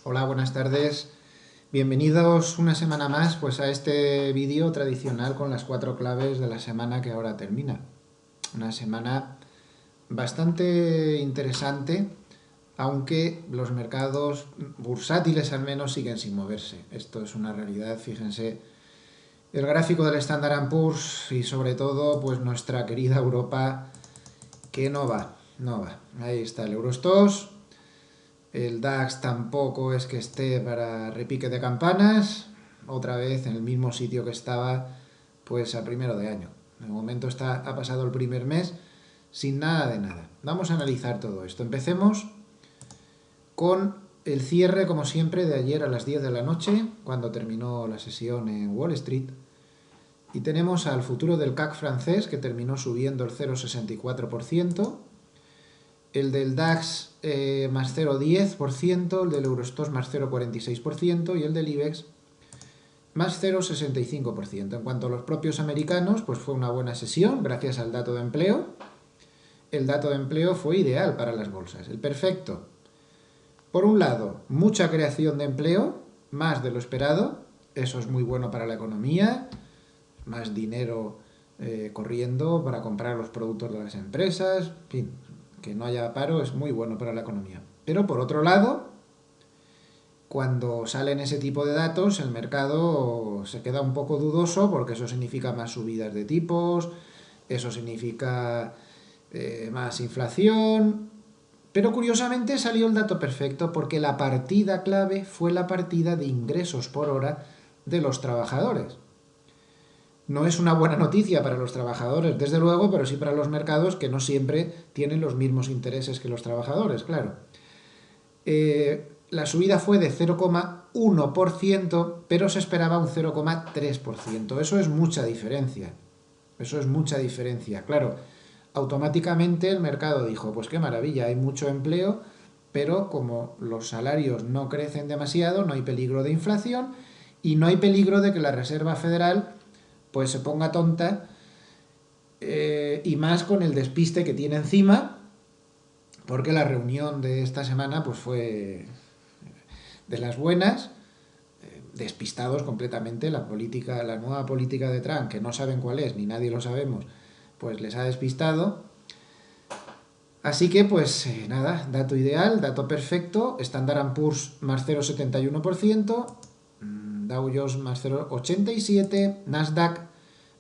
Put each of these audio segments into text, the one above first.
Hola, buenas tardes. Bienvenidos una semana más pues a este vídeo tradicional con las 4 claves de la semana que ahora termina. Una semana bastante interesante, aunque los mercados bursátiles al menos siguen sin moverse. Esto es una realidad, fíjense, el gráfico del Standard & Poor's y sobre todo pues nuestra querida Europa que no va. Ahí está el Eurostoxx. El DAX tampoco es que esté para repique de campanas, otra vez en el mismo sitio que estaba pues a primero de año. De momento ha pasado el primer mes sin nada de nada. Vamos a analizar todo esto. Empecemos con el cierre, como siempre, de ayer a las 10 de la noche, cuando terminó la sesión en Wall Street. Y tenemos al futuro del CAC francés, que terminó subiendo el 0,64%. El del DAX más 0,10%, el del Eurostoxx más 0,46% y el del IBEX más 0,65%. En cuanto a los propios americanos, pues fue una buena sesión gracias al dato de empleo. El dato de empleo fue ideal para las bolsas, el perfecto. Por un lado, mucha creación de empleo, más de lo esperado, eso es muy bueno para la economía, más dinero corriendo para comprar los productos de las empresas, en fin, que no haya paro es muy bueno para la economía. Pero por otro lado, cuando salen ese tipo de datos, el mercado se queda un poco dudoso porque eso significa más subidas de tipos, eso significa más inflación. Pero curiosamente salió el dato perfecto porque la partida clave fue la partida de ingresos por hora de los trabajadores. No es una buena noticia para los trabajadores, desde luego, pero sí para los mercados que no siempre tienen los mismos intereses que los trabajadores, claro. La subida fue de 0,1%, pero se esperaba un 0,3%. Eso es mucha diferencia. Eso es mucha diferencia. Claro, automáticamente el mercado dijo, pues qué maravilla, hay mucho empleo, pero como los salarios no crecen demasiado, no hay peligro de inflación y no hay peligro de que la Reserva Federal pues se ponga tonta y más con el despiste que tiene encima, porque la reunión de esta semana pues fue de las buenas, despistados completamente. La nueva política de Trump, que no saben cuál es, ni nadie lo sabemos, pues les ha despistado. Así que, pues nada, dato ideal, dato perfecto, Standard & Poor's más 0,71%, Dow Jones más 0,87%, Nasdaq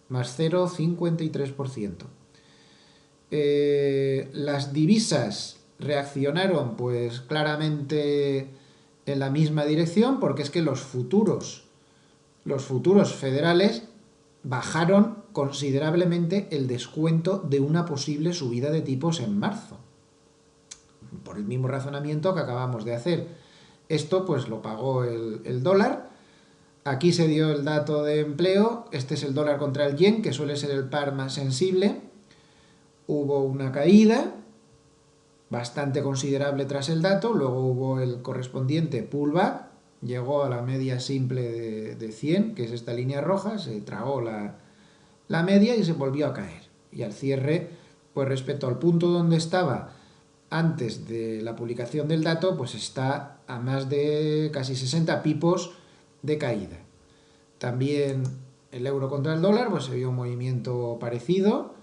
más 0,53%. Las divisas reaccionaron pues claramente en la misma dirección, porque es que los futuros federales bajaron considerablemente el descuento de una posible subida de tipos en marzo, por el mismo razonamiento que acabamos de hacer. Esto pues lo pagó el dólar. Aquí se dio el dato de empleo, este es el dólar contra el yen, que suele ser el par más sensible. Hubo una caída bastante considerable tras el dato, luego hubo el correspondiente pullback, llegó a la media simple de 100, que es esta línea roja, se tragó la media y se volvió a caer. Y al cierre, pues respecto al punto donde estaba antes de la publicación del dato, pues está a más de casi 60 pipos de caída. También el euro contra el dólar, pues se vio un movimiento parecido.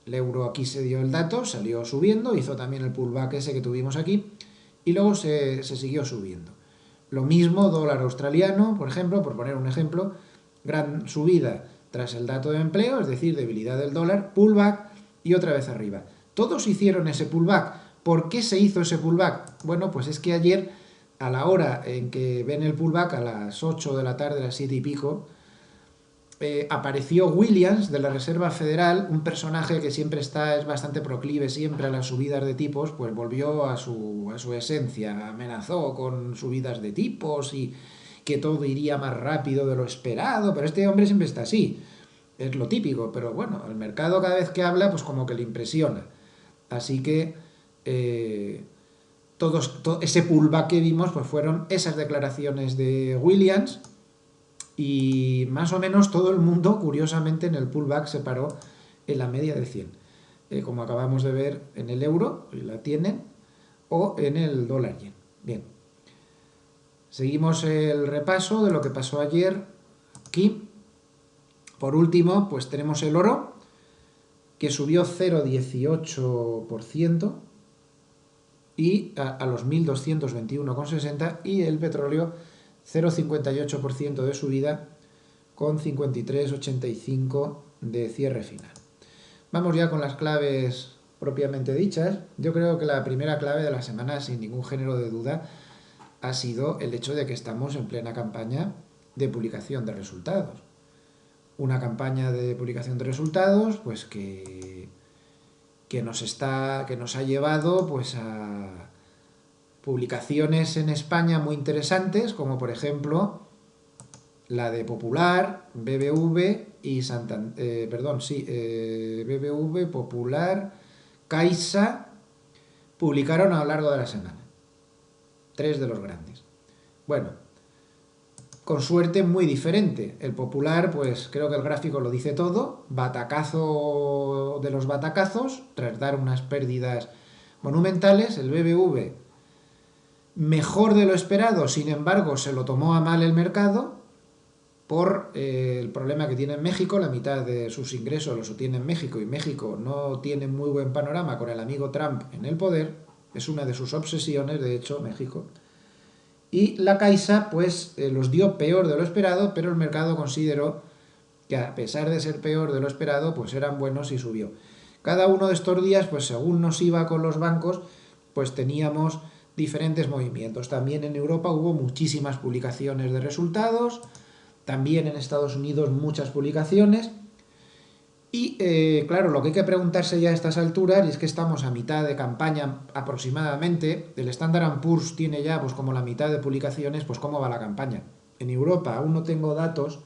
El euro aquí se dio el dato, salió subiendo, hizo también el pullback ese que tuvimos aquí y luego se siguió subiendo. Lo mismo dólar australiano, por ejemplo, por poner un ejemplo, gran subida tras el dato de empleo, es decir, debilidad del dólar, pullback y otra vez arriba. Todos hicieron ese pullback. ¿Por qué se hizo ese pullback? Bueno, pues es que ayer, a la hora en que ven el pullback, a las 8 de la tarde, a las 7 y pico, apareció Williams de la Reserva Federal, un personaje que siempre es bastante proclive siempre a las subidas de tipos, pues volvió a su esencia, amenazó con subidas de tipos y que todo iría más rápido de lo esperado, pero este hombre siempre está así, es lo típico, pero bueno, el mercado cada vez que habla pues como que le impresiona, así que ese pullback que vimos pues fueron esas declaraciones de Williams. Y más o menos todo el mundo, curiosamente, en el pullback se paró en la media de 100. Como acabamos de ver en el euro, la tienen, o en el dólar yen. Bien. Seguimos el repaso de lo que pasó ayer aquí. Por último, pues tenemos el oro, que subió 0,18% y a los 1.221,60, y el petróleo 0,58% de subida con 53,85 de cierre final. Vamos ya con las claves propiamente dichas. Yo creo que la primera clave de la semana, sin ningún género de duda, ha sido el hecho de que estamos en plena campaña de publicación de resultados. Una campaña de publicación de resultados pues que nos ha llevado pues a publicaciones en España muy interesantes, como por ejemplo la de Popular, BBV y BBV, Popular, Caixa, publicaron a lo largo de la semana. 3 de los grandes. Bueno, con suerte muy diferente. El Popular, pues creo que el gráfico lo dice todo, batacazo de los batacazos, tras dar unas pérdidas monumentales. El BBV, mejor de lo esperado, sin embargo, se lo tomó a mal el mercado por el problema que tiene en México. La mitad de sus ingresos los obtiene en México, y México no tiene muy buen panorama con el amigo Trump en el poder. Es una de sus obsesiones, de hecho, México. Y la Caixa pues los dio peor de lo esperado, pero el mercado consideró que a pesar de ser peor de lo esperado, pues eran buenos y subió. Cada uno de estos días, pues según nos iba con los bancos, pues teníamos diferentes movimientos. También en Europa hubo muchísimas publicaciones de resultados, también en Estados Unidos muchas publicaciones. Y claro, lo que hay que preguntarse ya a estas alturas, y es que estamos a mitad de campaña aproximadamente, el Standard & Poor's tiene ya pues como la mitad de publicaciones, pues cómo va la campaña. En Europa aún no tengo datos,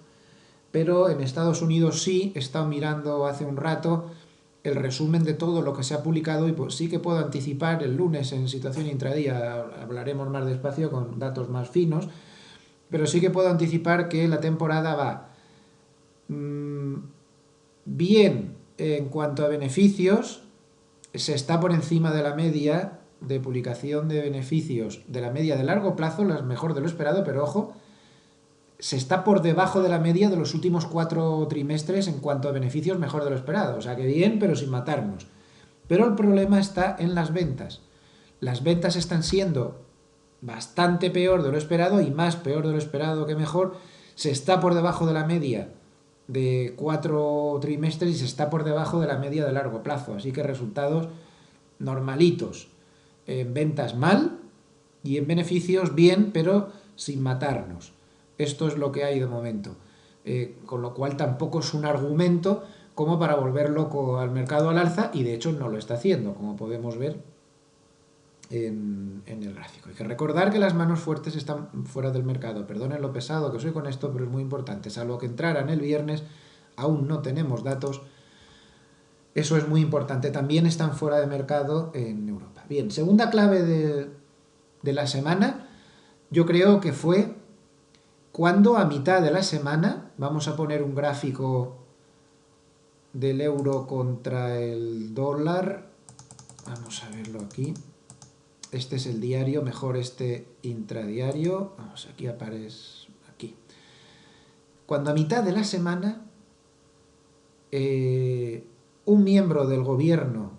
pero en Estados Unidos sí. He estado mirando hace un rato el resumen de todo lo que se ha publicado, y pues sí que puedo anticipar el lunes en situación intradía, hablaremos más despacio con datos más finos, pero sí que puedo anticipar que la temporada va bien en cuanto a beneficios. Se está por encima de la media de publicación de beneficios, de la media de largo plazo, la mejor de lo esperado, pero ojo, se está por debajo de la media de los últimos 4 trimestres en cuanto a beneficios, mejor de lo esperado. O sea que bien, pero sin matarnos. Pero el problema está en las ventas. Las ventas están siendo bastante peor de lo esperado, y más peor de lo esperado que mejor. Se está por debajo de la media de 4 trimestres y se está por debajo de la media de largo plazo. Así que resultados normalitos. En ventas mal y en beneficios bien, pero sin matarnos. Esto es lo que hay de momento. Con lo cual tampoco es un argumento como para volver loco al mercado al alza, y de hecho no lo está haciendo, como podemos ver en el gráfico. Hay que recordar que las manos fuertes están fuera del mercado. Perdonen lo pesado que soy con esto, pero es muy importante. Salvo que entraran el viernes, aún no tenemos datos. Eso es muy importante. También están fuera de mercado en Europa. Bien, segunda clave de la semana, yo creo que fue cuando a mitad de la semana, vamos a poner un gráfico del euro contra el dólar. Vamos a verlo aquí. Este es el diario, mejor este intradiario. Vamos, aquí aparece, aquí. Cuando a mitad de la semana un miembro del gobierno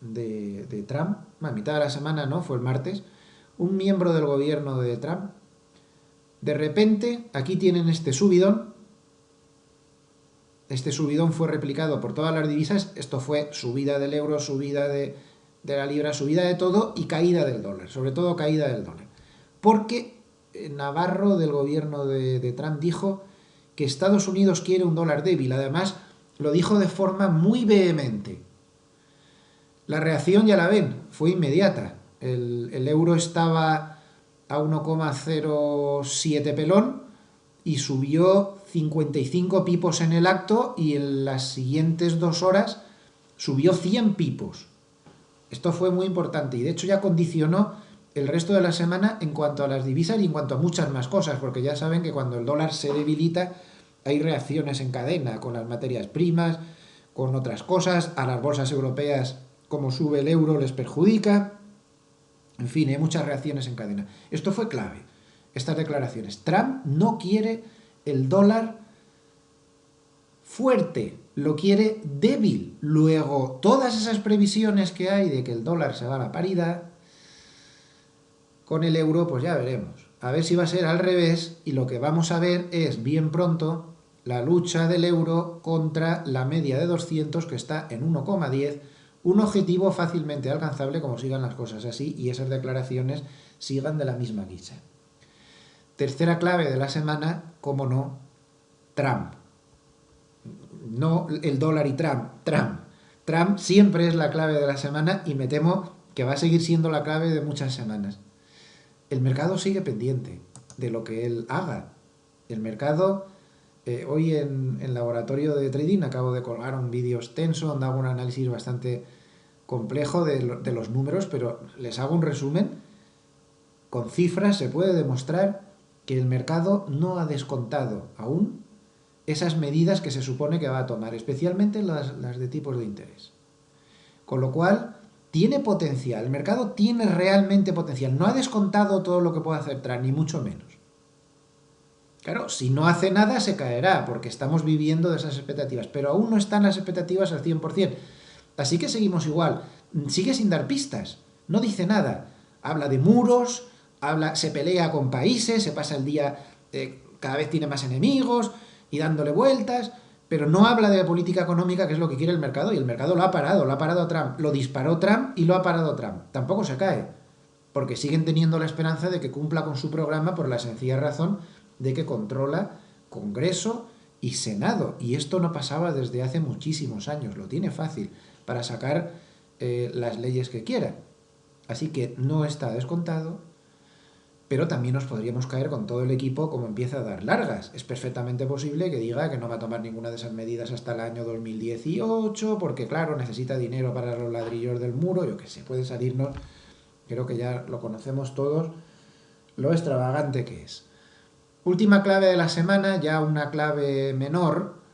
de Trump, a mitad de la semana no, fue el martes, un miembro del gobierno de Trump, de repente, aquí tienen este subidón fue replicado por todas las divisas. Esto fue subida del euro, subida de la libra, subida de todo, y caída del dólar, sobre todo caída del dólar. Porque Navarro, del gobierno de Trump, dijo que Estados Unidos quiere un dólar débil. Además, lo dijo de forma muy vehemente. La reacción, ya la ven, fue inmediata. El euro estaba a 1,07 pelón y subió 55 pipos en el acto, y en las siguientes 2 horas subió 100 pipos. Esto fue muy importante, y de hecho ya condicionó el resto de la semana en cuanto a las divisas y en cuanto a muchas más cosas, porque ya saben que cuando el dólar se debilita hay reacciones en cadena con las materias primas, con otras cosas. A las bolsas europeas, como sube el euro, les perjudica. En fin, hay muchas reacciones en cadena. Esto fue clave. estas declaraciones. Trump no quiere el dólar fuerte, lo quiere débil. Luego, todas esas previsiones que hay de que el dólar se va a la paridad, con el euro, pues ya veremos. A ver si va a ser al revés, y lo que vamos a ver es, bien pronto, la lucha del euro contra la media de 200, que está en 1,10, un objetivo fácilmente alcanzable como sigan las cosas así y esas declaraciones sigan de la misma guisa. Tercera clave de la semana, como no, Trump. No el dólar y Trump, Trump. Trump siempre es la clave de la semana y me temo que va a seguir siendo la clave de muchas semanas. El mercado sigue pendiente de lo que él haga. El mercado, hoy en laboratorio de trading acabo de colgar un vídeo extenso donde hago un análisis bastante complejo de los números, pero les hago un resumen. Con cifras se puede demostrar que el mercado no ha descontado aún esas medidas que se supone que va a tomar, especialmente las de tipos de interés. Con lo cual, tiene potencial, el mercado tiene realmente potencial. No ha descontado todo lo que puede hacer Trump, ni mucho menos. Claro, si no hace nada se caerá, porque estamos viviendo de esas expectativas, pero aún no están las expectativas al 100%. Así que seguimos igual, sigue sin dar pistas, no dice nada. Habla de muros, se pelea con países, se pasa el día, cada vez tiene más enemigos y dándole vueltas, pero no habla de política económica, que es lo que quiere el mercado, y el mercado lo ha parado Trump, lo disparó Trump y lo ha parado Trump. Tampoco se cae, porque siguen teniendo la esperanza de que cumpla con su programa por la sencilla razón de que controla Congreso y Senado, y esto no pasaba desde hace muchísimos años, lo tiene fácil para sacar las leyes que quiera. Así que no está descontado, pero también nos podríamos caer con todo el equipo como empieza a dar largas. Es perfectamente posible que diga que no va a tomar ninguna de esas medidas hasta el año 2018, porque claro, necesita dinero para los ladrillos del muro, yo que sé, puede salirnos, creo que ya lo conocemos todos, lo extravagante que es. Última clave de la semana, ya una clave menor.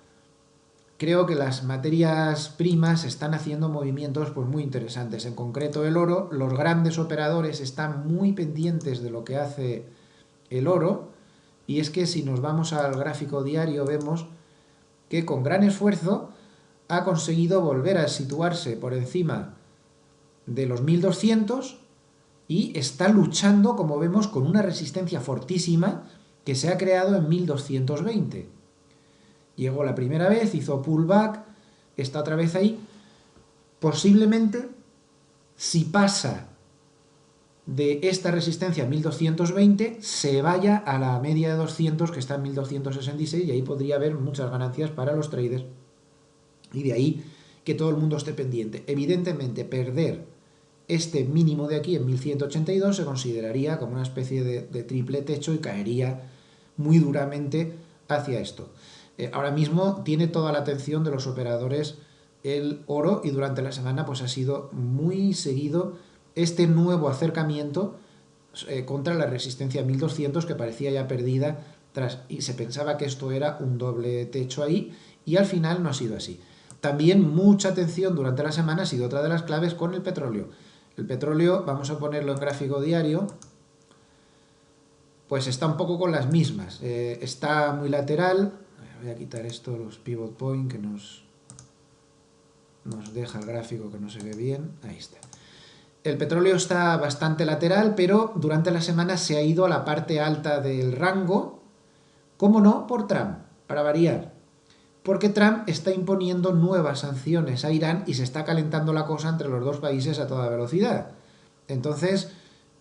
Creo que las materias primas están haciendo movimientos pues muy interesantes. En concreto el oro, los grandes operadores están muy pendientes de lo que hace el oro, y es que si nos vamos al gráfico diario vemos que con gran esfuerzo ha conseguido volver a situarse por encima de los 1200 y está luchando, como vemos, con una resistencia fortísima que se ha creado en 1220. Llegó la primera vez, hizo pullback, está otra vez ahí. Posiblemente, si pasa de esta resistencia a 1220, se vaya a la media de 200, que está en 1266, y ahí podría haber muchas ganancias para los traders. Y de ahí que todo el mundo esté pendiente. Evidentemente, perder este mínimo de aquí en 1182 se consideraría como una especie de triple techo y caería muy duramente hacia esto. Ahora mismo tiene toda la atención de los operadores el oro, y durante la semana pues ha sido muy seguido este nuevo acercamiento contra la resistencia 1200, que parecía ya perdida y se pensaba que esto era un doble techo ahí, y al final no ha sido así. También mucha atención durante la semana ha sido otra de las claves con el petróleo. El petróleo, vamos a ponerlo en gráfico diario, pues está un poco con las mismas. Está muy lateral. Voy a quitar esto, los pivot point, que nos deja el gráfico que no se ve bien. Ahí está. El petróleo está bastante lateral, pero durante la semana se ha ido a la parte alta del rango. ¿Cómo no? Por Trump, para variar. Porque Trump está imponiendo nuevas sanciones a Irán y se está calentando la cosa entre los dos países a toda velocidad. Entonces,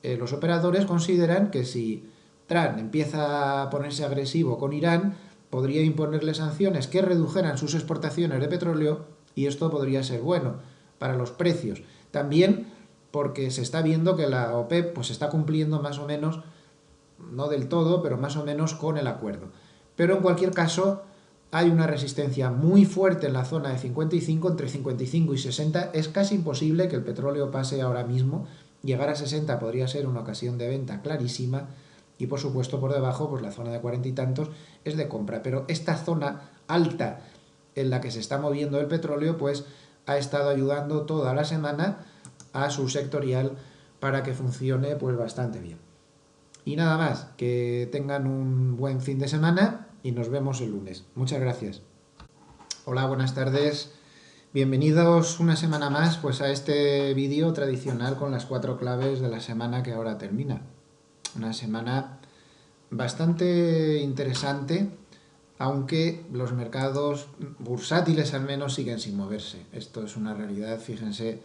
los operadores consideran que si Trump empieza a ponerse agresivo con Irán, podría imponerle sanciones que redujeran sus exportaciones de petróleo, y esto podría ser bueno para los precios. También porque se está viendo que la OPEP pues está cumpliendo más o menos, no del todo, pero más o menos con el acuerdo. Pero en cualquier caso, hay una resistencia muy fuerte en la zona de 55, entre 55 y 60. Es casi imposible que el petróleo pase ahora mismo. Llegar a 60 podría ser una ocasión de venta clarísima, y por supuesto por debajo pues la zona de 40 y tantos es de compra. Pero esta zona alta en la que se está moviendo el petróleo pues ha estado ayudando toda la semana a su sectorial para que funcione pues bastante bien. Y nada más, que tengan un buen fin de semana y nos vemos el lunes. Muchas gracias. Hola, buenas tardes. Bienvenidos una semana más pues a este vídeo tradicional con las 4 claves de la semana que ahora termina. Una semana bastante interesante, aunque los mercados bursátiles al menos siguen sin moverse. Esto es una realidad, fíjense.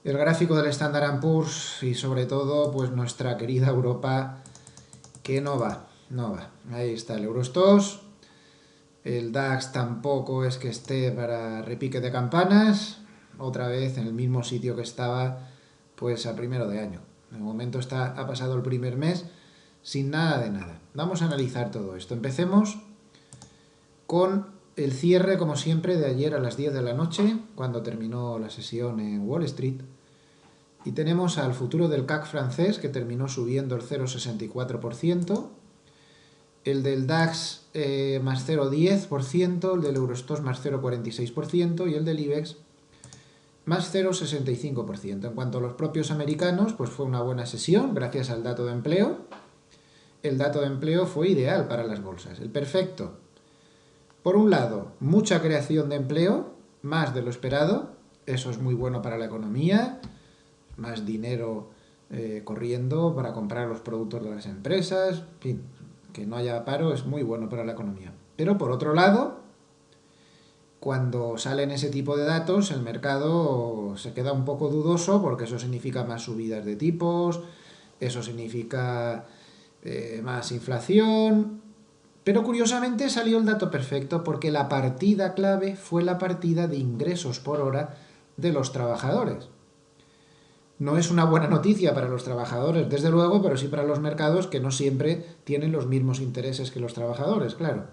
El gráfico del Standard & Poor's y sobre todo pues nuestra querida Europa que no va. Ahí está el Eurostoxx. El DAX tampoco es que esté para repique de campanas, otra vez en el mismo sitio que estaba pues a primero de año. De momento ha pasado el primer mes sin nada de nada. Vamos a analizar todo esto. Empecemos con el cierre, como siempre, de ayer a las 10 de la noche, cuando terminó la sesión en Wall Street. Y tenemos al futuro del CAC francés, que terminó subiendo el 0,64%. El del DAX más 0,10%, el del Eurostoxx más 0,46% y el del IBEX más 0,65%. En cuanto a los propios americanos, pues fue una buena sesión gracias al dato de empleo. El dato de empleo fue ideal para las bolsas, el perfecto. Por un lado, mucha creación de empleo, más de lo esperado, eso es muy bueno para la economía, más dinero corriendo para comprar los productos de las empresas, en fin, que no haya paro es muy bueno para la economía. Pero por otro lado, cuando salen ese tipo de datos, el mercado se queda un poco dudoso porque eso significa más subidas de tipos, eso significa más inflación. Pero curiosamente salió el dato perfecto porque la partida clave fue la partida de ingresos por hora de los trabajadores. No es una buena noticia para los trabajadores, desde luego, pero sí para los mercados que no siempre tienen los mismos intereses que los trabajadores, claro.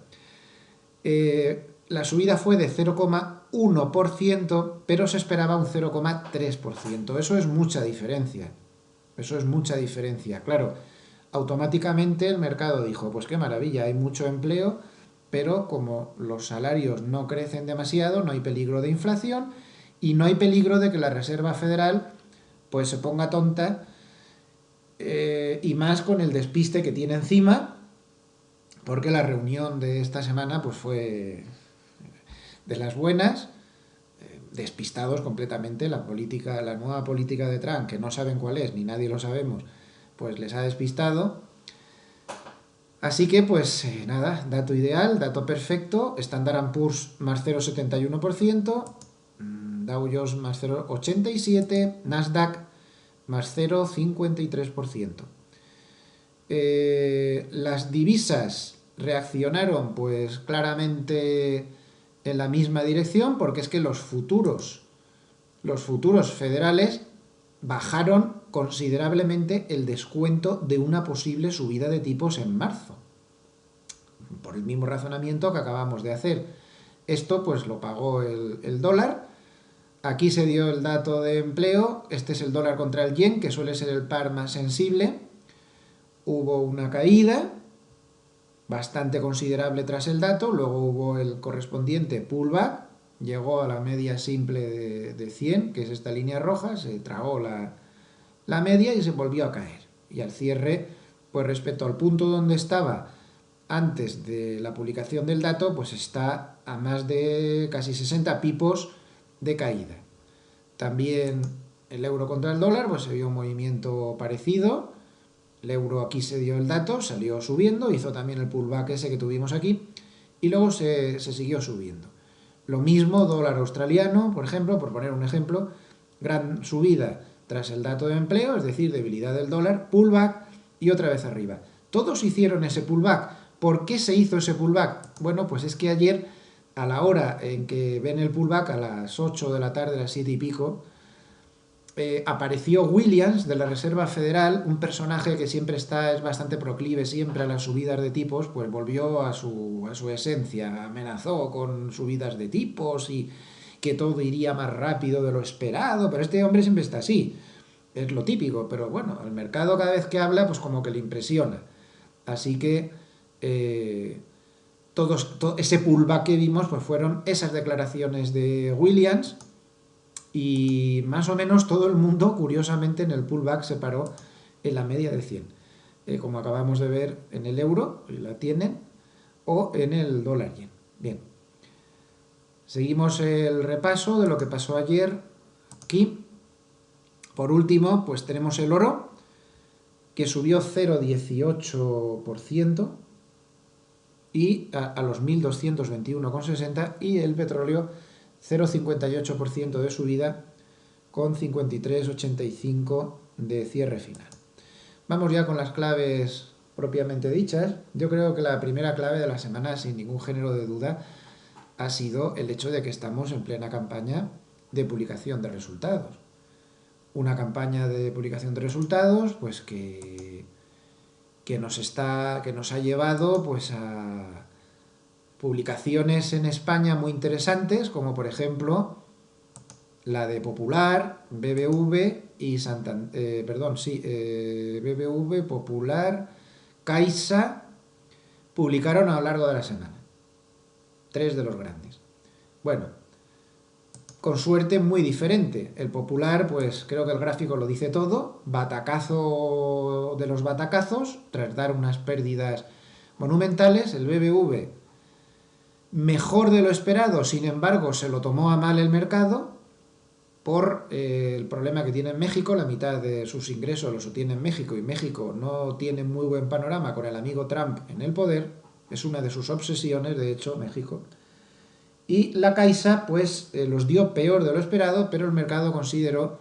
La subida fue de 0,1%, pero se esperaba un 0,3%. Eso es mucha diferencia. Claro, automáticamente el mercado dijo, pues qué maravilla, hay mucho empleo, pero como los salarios no crecen demasiado, no hay peligro de inflación y no hay peligro de que la Reserva Federal pues se ponga tonta y más con el despiste que tiene encima, porque la reunión de esta semana pues fue de las buenas, despistados completamente. La nueva política de Trump, que no saben cuál es, ni nadie lo sabemos, pues les ha despistado. Así que, pues nada, dato ideal, dato perfecto, Standard & Poor's más 0,71%, Dow Jones más 0,87%, Nasdaq más 0,53%. Las divisas reaccionaron pues claramente en la misma dirección, porque es que los futuros federales bajaron considerablemente el descuento de una posible subida de tipos en marzo, por el mismo razonamiento que acabamos de hacer. Esto pues lo pagó el dólar. Aquí se dio el dato de empleo, este es el dólar contra el yen, que suele ser el par más sensible. Hubo una caída bastante considerable tras el dato, luego hubo el correspondiente pullback, llegó a la media simple de 100, que es esta línea roja, se tragó la media y se volvió a caer. Y al cierre, pues respecto al punto donde estaba antes de la publicación del dato, pues está a más de casi 60 pipos de caída. También el euro contra el dólar, pues se vio un movimiento parecido. El euro aquí se dio el dato, salió subiendo, hizo también el pullback ese que tuvimos aquí y luego se siguió subiendo. Lo mismo dólar australiano, por ejemplo, por poner un ejemplo, gran subida tras el dato de empleo, es decir, debilidad del dólar, pullback y otra vez arriba. Todos hicieron ese pullback. ¿Por qué se hizo ese pullback? Bueno, pues es que ayer, a la hora en que ven el pullback, a las 8 de la tarde, a las 7 y pico, apareció Williams de la Reserva Federal, un personaje que es bastante proclive siempre a las subidas de tipos, pues volvió a su esencia, amenazó con subidas de tipos y que todo iría más rápido de lo esperado, pero este hombre siempre está así, es lo típico, pero bueno, el mercado cada vez que habla pues como que le impresiona. Así que ese pullback que vimos pues fueron esas declaraciones de Williams. Y más o menos todo el mundo, curiosamente, en el pullback se paró en la media de 100. como acabamos de ver en el euro, y la tienen, o en el dólar yen. Bien, seguimos el repaso de lo que pasó ayer aquí. Por último, pues tenemos el oro, que subió 0,18% y a los 1.221,60, y el petróleo 0,58% de subida con 53,85 de cierre final. Vamos ya con las claves propiamente dichas. Yo creo que la primera clave de la semana, sin ningún género de duda, ha sido el hecho de que estamos en plena campaña de publicación de resultados. Una campaña de publicación de resultados pues que nos ha llevado pues a publicaciones en España muy interesantes, como por ejemplo la de Popular, BBV y BBV, Popular, Caixa, publicaron a lo largo de la semana. 3 de los grandes. Bueno, con suerte muy diferente. El Popular, pues creo que el gráfico lo dice todo, batacazo de los batacazos, tras dar unas pérdidas monumentales. El BBV, mejor de lo esperado, sin embargo, se lo tomó a mal el mercado por el problema que tiene en México. La mitad de sus ingresos los obtiene en México, y México no tiene muy buen panorama con el amigo Trump en el poder. Es una de sus obsesiones, de hecho, México. Y la Caixa pues los dio peor de lo esperado, pero el mercado consideró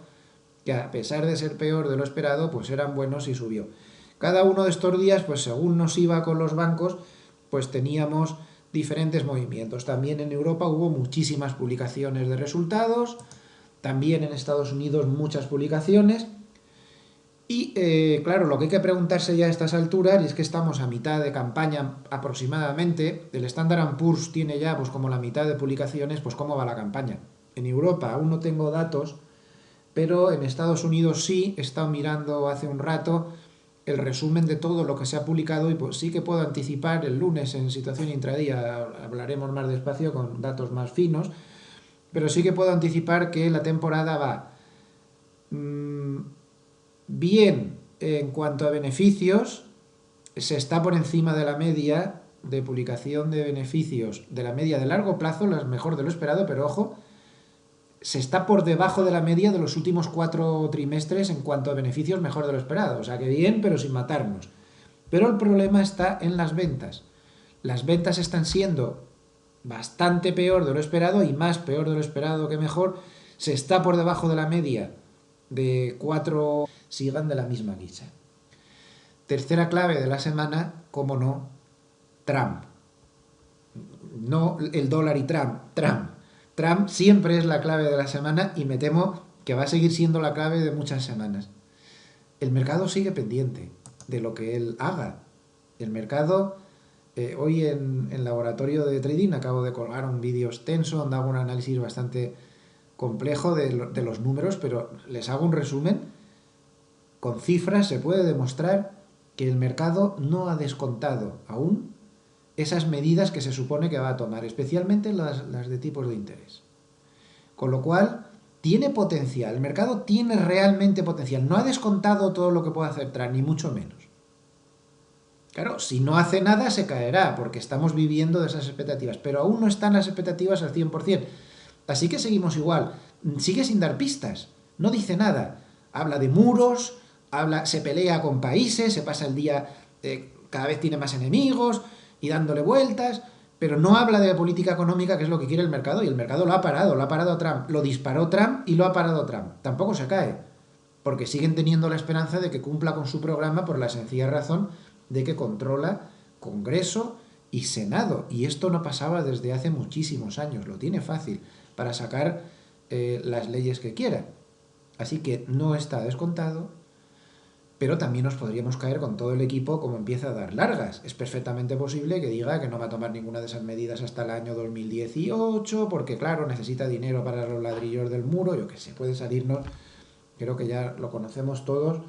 que, a pesar de ser peor de lo esperado, pues eran buenos y subió. Cada uno de estos días, pues según nos iba con los bancos, pues teníamos diferentes movimientos. También en Europa hubo muchísimas publicaciones de resultados, también en Estados Unidos muchas publicaciones. Y claro, lo que hay que preguntarse ya a estas alturas, y es que estamos a mitad de campaña aproximadamente, el Standard & Poor's tiene ya pues como la mitad de publicaciones, pues cómo va la campaña. En Europa aún no tengo datos, pero en Estados Unidos sí. He estado mirando hace un rato el resumen de todo lo que se ha publicado, y pues sí que puedo anticipar el lunes en situación intradía, hablaremos más despacio con datos más finos, pero sí que puedo anticipar que la temporada va bien en cuanto a beneficios. Se está por encima de la media de publicación de beneficios, de la media de largo plazo, la mejor de lo esperado, pero ojo, se está por debajo de la media de los últimos 4 trimestres en cuanto a beneficios, mejor de lo esperado. O sea que bien, pero sin matarnos. Pero el problema está en las ventas. Las ventas están siendo bastante peor de lo esperado, y más peor de lo esperado que mejor. Se está por debajo de la media de 4, sigan de la misma guisa. Tercera clave de la semana, como no, Trump. No el dólar y Trump, Trump. Trump siempre es la clave de la semana, y me temo que va a seguir siendo la clave de muchas semanas. El mercado sigue pendiente de lo que él haga. El mercado, hoy en laboratorio de trading acabo de colgar un vídeo extenso donde hago un análisis bastante complejo de los números, pero les hago un resumen. Con cifras se puede demostrar que el mercado no ha descontado aún esas medidas que se supone que va a tomar, especialmente las de tipos de interés. Con lo cual, tiene potencial, el mercado tiene realmente potencial. No ha descontado todo lo que puede hacer Trump, ni mucho menos. Claro, si no hace nada se caerá, porque estamos viviendo de esas expectativas, pero aún no están las expectativas al 100%. Así que seguimos igual. Sigue sin dar pistas, no dice nada. Habla de muros, se pelea con países, se pasa el día, cada vez tiene más enemigos y dándole vueltas, pero no habla de política económica, que es lo que quiere el mercado, y el mercado lo ha parado a Trump. Lo disparó Trump y lo ha parado Trump. Tampoco se cae, porque siguen teniendo la esperanza de que cumpla con su programa, por la sencilla razón de que controla Congreso y Senado, y esto no pasaba desde hace muchísimos años. Lo tiene fácil para sacar las leyes que quiera. Así que no está descontado, pero también nos podríamos caer con todo el equipo como empieza a dar largas. Es perfectamente posible que diga que no va a tomar ninguna de esas medidas hasta el año 2018, porque claro, necesita dinero para los ladrillos del muro, yo que sé, puede salirnos, creo que ya lo conocemos todos,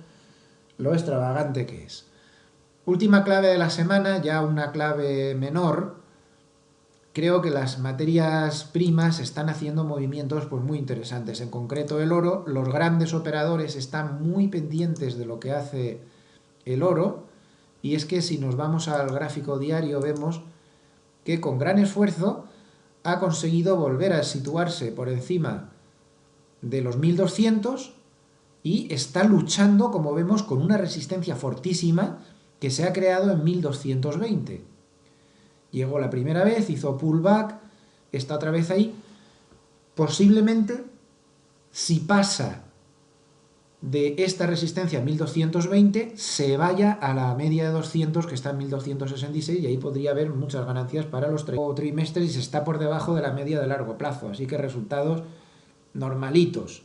lo extravagante que es. Última clave de la semana, ya una clave menor. Creo que las materias primas están haciendo movimientos pues muy interesantes. En concreto el oro. Los grandes operadores están muy pendientes de lo que hace el oro. Y es que si nos vamos al gráfico diario vemos que con gran esfuerzo ha conseguido volver a situarse por encima de los 1200 y está luchando, como vemos, con una resistencia fortísima que se ha creado en 1220. Llegó la primera vez, hizo pullback, está otra vez ahí. Posiblemente, si pasa de esta resistencia 1220, se vaya a la media de 200, que está en 1266, y ahí podría haber muchas ganancias para los trimestres y se está por debajo de la media de largo plazo. Así que resultados normalitos.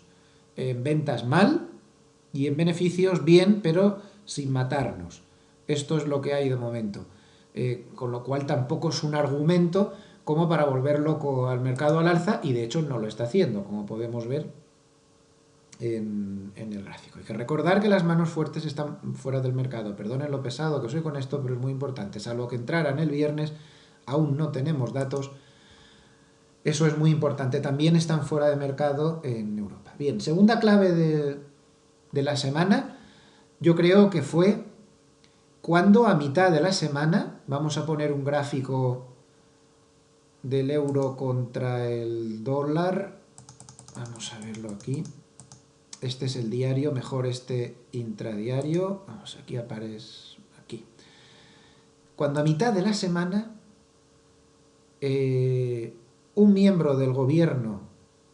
En ventas mal y en beneficios bien, pero sin matarnos. Esto es lo que hay de momento. Con lo cual tampoco es un argumento como para volver loco al mercado al alza, y de hecho no lo está haciendo, como podemos ver en el gráfico. Hay que recordar que las manos fuertes están fuera del mercado. Perdonen lo pesado que soy con esto, pero es muy importante. Salvo que entraran el viernes, aún no tenemos datos. Eso es muy importante. También están fuera de mercado en Europa. Bien, segunda clave de la semana, yo creo que fue cuando a mitad de la semana, vamos a poner un gráfico del euro contra el dólar, vamos a verlo aquí. Este es el diario, mejor este intradiario. Vamos, aquí aparece, aquí. Cuando a mitad de la semana un miembro del gobierno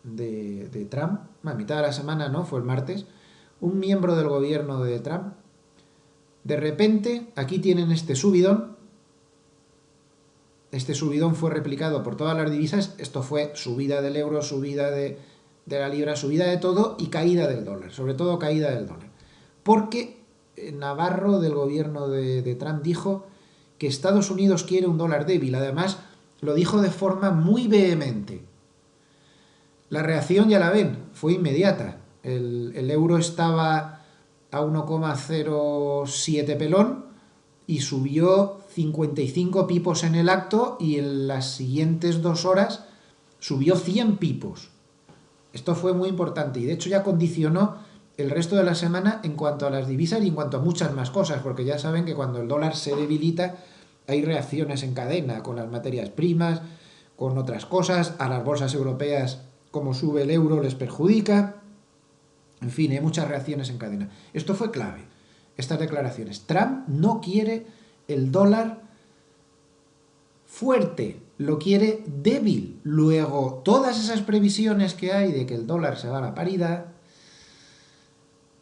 de Trump, a mitad de la semana no, fue el martes, un miembro del gobierno de Trump, de repente, aquí tienen este subidón fue replicado por todas las divisas, esto fue subida del euro, subida de la libra, subida de todo y caída del dólar, sobre todo caída del dólar. Porque Navarro del gobierno de Trump dijo que Estados Unidos quiere un dólar débil, además lo dijo de forma muy vehemente. La reacción, ya la ven, fue inmediata. El euro estaba a 1,07 pelón y subió 55 pipos en el acto y en las siguientes 2 horas subió 100 pipos. Esto fue muy importante y de hecho ya condicionó el resto de la semana en cuanto a las divisas y en cuanto a muchas más cosas, porque ya saben que cuando el dólar se debilita hay reacciones en cadena con las materias primas, con otras cosas, a las bolsas europeas como sube el euro les perjudica, en fin, hay muchas reacciones en cadena. Esto fue clave, estas declaraciones. Trump no quiere el dólar fuerte, lo quiere débil. Luego, todas esas previsiones que hay de que el dólar se va a la paridad,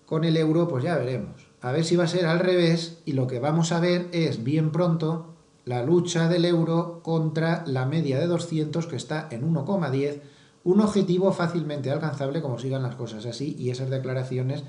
con el euro, pues ya veremos. A ver si va a ser al revés, y lo que vamos a ver es, bien pronto, la lucha del euro contra la media de 200, que está en 1,10, un objetivo fácilmente alcanzable como sigan las cosas así, y esas declaraciones